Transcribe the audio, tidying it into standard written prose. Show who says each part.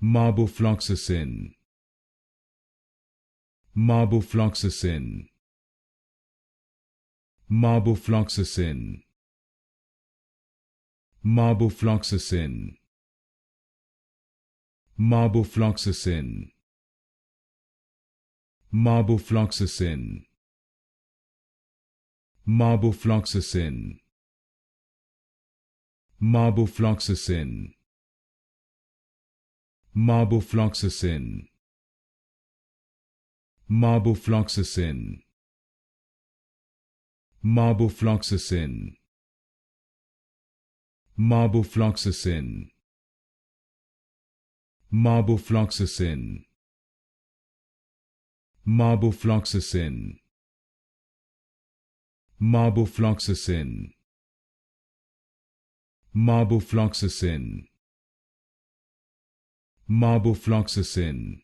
Speaker 1: Marbofloxacin, Marbofloxacin, Marbofloxacin, Marbofloxacin, Marbofloxacin, Marbofloxacin, Marbofloxacin, Marbofloxacin, Marbofloxacin, Marbofloxacin, Marbofloxacin, Marbofloxacin, Marbofloxacin, Marbofloxacin, Marbofloxacin, Marbofloxacin, Marbofloxacin,